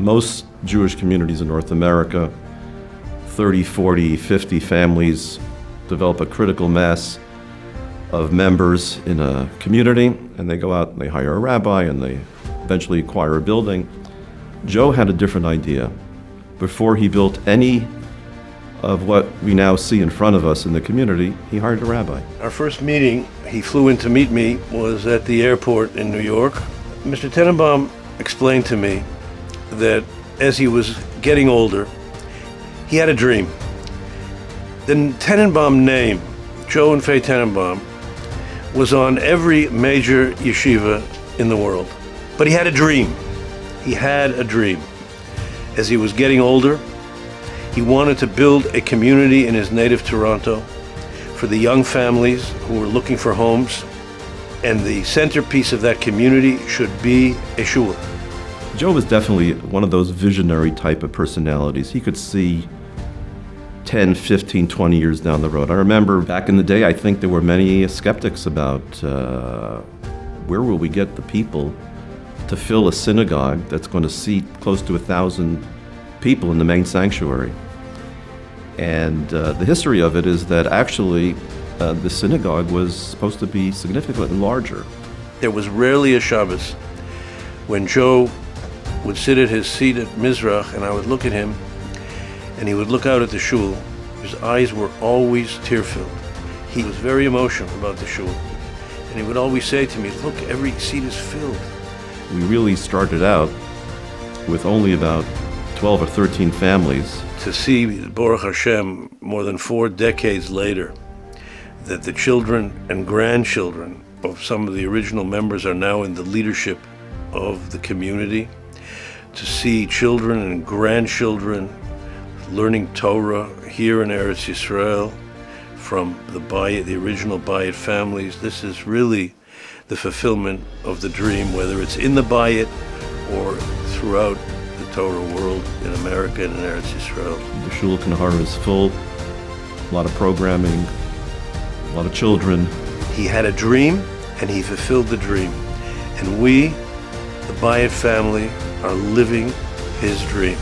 Most Jewish communities in North America, 30, 40, 50 families develop a critical mass of members in a community, and they go out and they hire a rabbi and they eventually acquire a building. Joe had a different idea. Before he built any of what we now see in front of us in the community, he hired a rabbi. Our first meeting, he flew in to meet me, was at the airport in New York. Mr. Tanenbaum explained to me that as he was getting older, he had a dream. The Tanenbaum name, Joe and Faye Tanenbaum, was on every major yeshiva in the world. But he had a dream. He had a dream. As he was getting older, he wanted to build a community in his native Toronto for the young families who were looking for homes, and the centerpiece of that community should be a shul. Joe was definitely one of those visionary type of personalities. He could see 10, 15, 20 years down the road. I remember back in the day, I think there were many skeptics about where will we get the people to fill a synagogue that's going to seat close to 1,000 people in the main sanctuary. And the history of it is that actually the synagogue was supposed to be significantly larger. There was rarely a Shabbos when Joe would sit at his seat at Mizrach and I would look at him and he would look out at the shul. His eyes were always tear-filled. He was very emotional about the shul. And he would always say to me, look, every seat is filled. We really started out with only about 12 or 13 families. To see, Baruch Hashem, more than 4 decades later, that the children and grandchildren of some of the original members are now in the leadership of the community, to see children and grandchildren learning Torah here in Eretz Yisrael from the Bayt, the original Bayt families, this is really the fulfillment of the dream, whether it's in the Bayt or throughout the Torah world in America and in Eretz Yisrael. The Shul Kanahar is full, a lot of programming, a lot of children. He had a dream and he fulfilled the dream. And we, the Bayt family, are living his dream.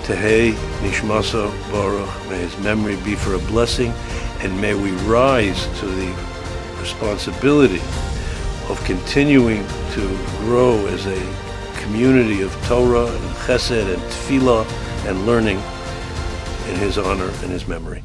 Tehei Nishmaso Baruch, may his memory be for a blessing, and may we rise to the responsibility of continuing to grow as a community of Torah and Chesed and Tefillah and learning in his honor and his memory.